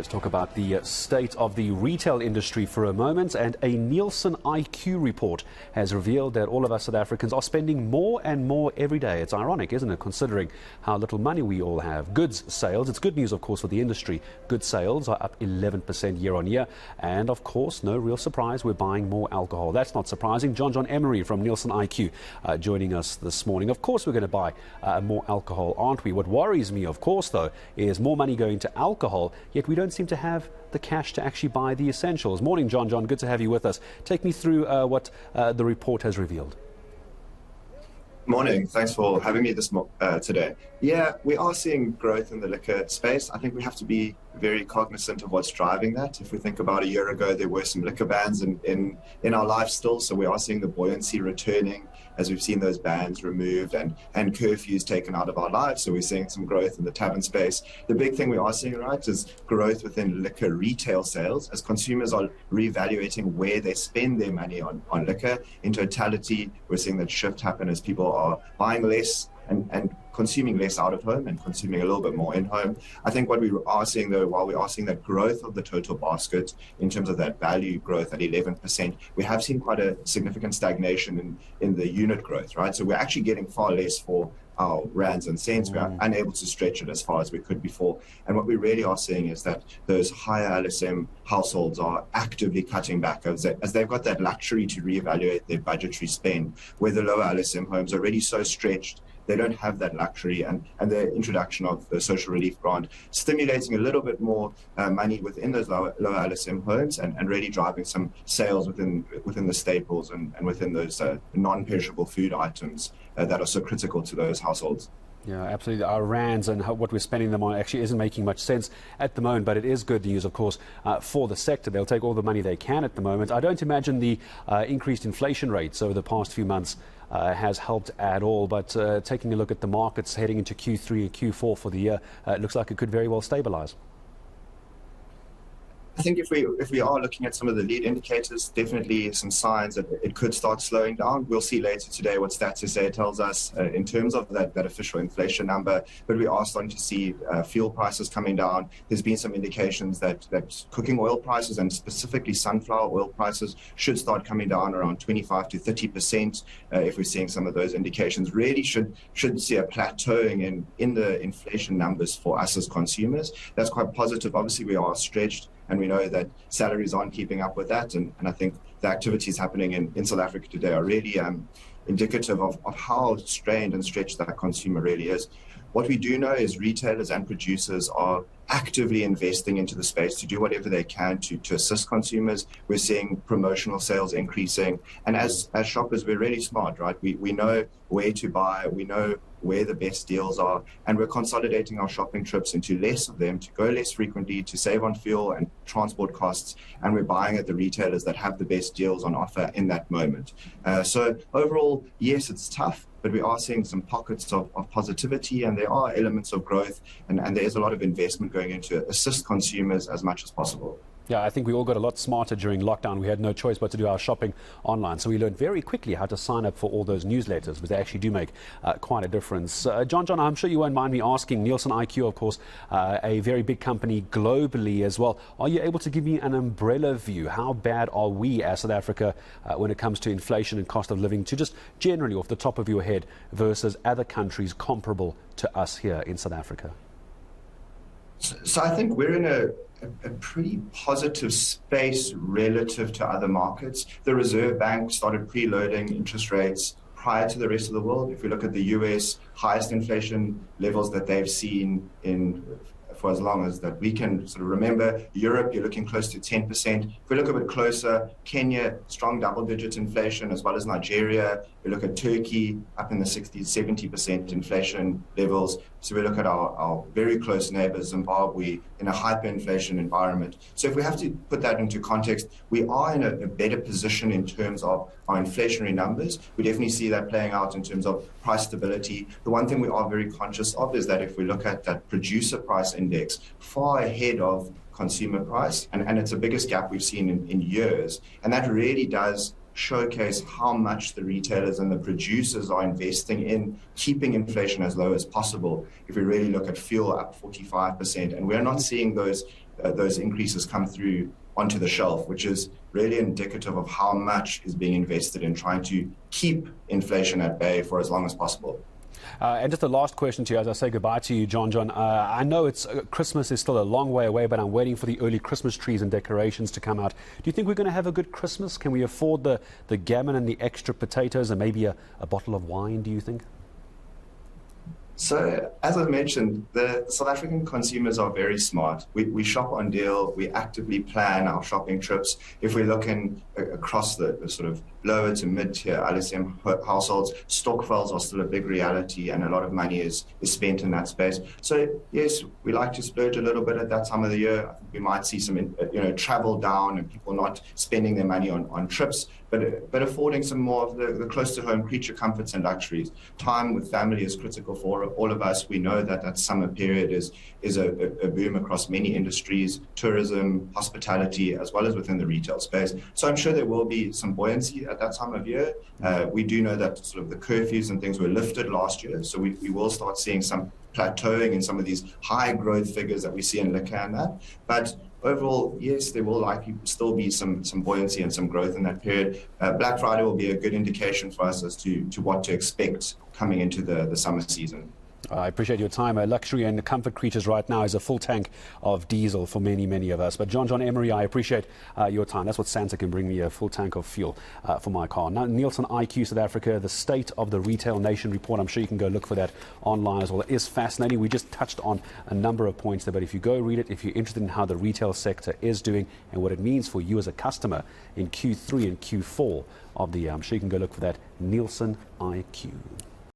Let's talk about the state of the retail industry for a moment. And a Nielsen IQ report has revealed that all of us South Africans are spending more and more every day. It's ironic, isn't it, considering how little money we all have. Goods sales, it's good news, of course, for the industry. Goods sales are up 11% year on year. And, of course, no real surprise, we're buying more alcohol. That's not surprising. Jon-Jon Emary from Nielsen IQ joining us this morning. Of course, we're going to buy more alcohol, aren't we? What worries me, of course, though, is more money going to alcohol, yet we don't seem to have the cash to actually buy the essentials. Morning, Jon-Jon. Good to have you with us. Take me through what the report has revealed. Morning. Thanks for having me today. Yeah, we are seeing growth in the liquor space. I think we have to be very cognizant of what's driving that. If we think about a year ago, there were some liquor bans in our life still, so we are seeing the buoyancy returning as we've seen those bans removed and curfews taken out of our lives. So we're seeing some growth in the tavern space. The big thing we are seeing, right, is growth within liquor retail sales as consumers are reevaluating where they spend their money on liquor. In totality, we're seeing that shift happen as people are buying less and consuming less out of home and consuming a little bit more in home. I think what we are seeing, though, while we are seeing that growth of the total basket in terms of that value growth at 11%, we have seen quite a significant stagnation in the unit growth, right? So we're actually getting far less for our rands and cents. We are unable to stretch it as far as we could before. And what we really are seeing is that those higher LSM households are actively cutting back as they've got that luxury to reevaluate their budgetary spend, where the lower LSM homes are already so stretched. They don't have that luxury, and the introduction of the social relief grant stimulating a little bit more money within those lower LSM homes and really driving some sales within the staples and within those non-perishable food items that are so critical to those households. Yeah, absolutely. Our rands and what we're spending them on actually isn't making much sense at the moment, but it is good news, of course, for the sector. They'll take all the money they can at the moment. I don't imagine the increased inflation rates over the past few months has helped at all, but taking a look at the markets heading into Q3 and Q4 for the year, it looks like it could very well stabilize. I think if we are looking at some of the lead indicators, definitely some signs that it could start slowing down. We'll see later today what Stats SA tells us in terms of that official inflation number, but we are starting to see fuel prices coming down. There's been some indications that cooking oil prices and specifically sunflower oil prices should start coming down around 25 to 30%. If we're seeing some of those indications, really should see a plateauing in the inflation numbers for us as consumers. That's quite positive. Obviously, we are stretched, and we know that salaries aren't keeping up with that. And I think the activities happening in South Africa today are really indicative of how strained and stretched that consumer really is. What we do know is retailers and producers are actively investing into the space to do whatever they can to assist consumers. We're seeing promotional sales increasing. And as shoppers, we're really smart, right? We know where to buy, we know where the best deals are, and we're consolidating our shopping trips into less of them, to go less frequently, to save on fuel and transport costs, and we're buying at the retailers that have the best deals on offer in that moment. So overall, yes, it's tough, but we are seeing some pockets of positivity, and there are elements of growth, and there is a lot of investment going into assist consumers as much as possible. Yeah, I think we all got a lot smarter during lockdown. We had no choice but to do our shopping online. So we learned very quickly how to sign up for all those newsletters, because they actually do make quite a difference. Jon-Jon, I'm sure you won't mind me asking, Nielsen IQ, of course, a very big company globally as well. Are you able to give me an umbrella view? How bad are we as South Africa when it comes to inflation and cost of living, to just generally off the top of your head, versus other countries comparable to us here in South Africa? So I think we're in a pretty positive space relative to other markets. The Reserve Bank started preloading interest rates prior to the rest of the world. If we look at the US, highest inflation levels that they've seen for as long as that we can sort of remember. Europe, you're looking close to 10%. If we look a bit closer, Kenya, strong double-digit inflation, as well as Nigeria. We look at Turkey, up in the 60, 70% inflation levels. So we look at our very close neighbors, Zimbabwe, in a hyperinflation environment. So if we have to put that into context, we are in a better position in terms of our inflationary numbers. We definitely see that playing out in terms of price stability. The one thing we are very conscious of is that if we look at that producer price index, far ahead of consumer price, and it's the biggest gap we've seen in years, and that really does showcase how much the retailers and the producers are investing in keeping inflation as low as possible. If we really look at fuel up 45%, and we're not seeing those those increases come through onto the shelf, which is really indicative of how much is being invested in trying to keep inflation at bay for as long as possible. And just the last question to you as I say goodbye to you, Jon-Jon. I know Christmas is still a long way away, but I'm waiting for the early Christmas trees and decorations to come out. Do you think we're going to have a good Christmas? Can we afford the gammon and the extra potatoes and maybe a bottle of wine, do you think? So, as I mentioned, the South African consumers are very smart. We shop on deal. We actively plan our shopping trips. If we're looking across the sort of lower to mid-tier LSM households, stokvels are still a big reality, and a lot of money is spent in that space. So, yes, we like to splurge a little bit at that time of the year. I think we might see some travel down and people not spending their money on trips, but affording some more of the close-to-home creature comforts and luxuries. Time with family is critical for all of us. We know that summer period is a boom across many industries, tourism, hospitality, as well as within the retail space. So I'm sure there will be some buoyancy at that time of year. We do know that sort of the curfews and things were lifted last year, so we will start seeing some plateauing in some of these high growth figures that we see in liquor and that. But overall, yes, there will likely still be some buoyancy and some growth in that period. Black Friday will be a good indication for us as to what to expect coming into the summer season. I appreciate your time. Luxury and comfort creatures right now is a full tank of diesel for many, many of us. But Jon-Jon, Emary, I appreciate your time. That's what Santa can bring me, a full tank of fuel for my car. Now, Nielsen IQ South Africa, the State of the Retail Nation report. I'm sure you can go look for that online as well. It is fascinating. We just touched on a number of points there, but if you go read it, if you're interested in how the retail sector is doing and what it means for you as a customer in Q3 and Q4 of the year, I'm sure you can go look for that Nielsen IQ.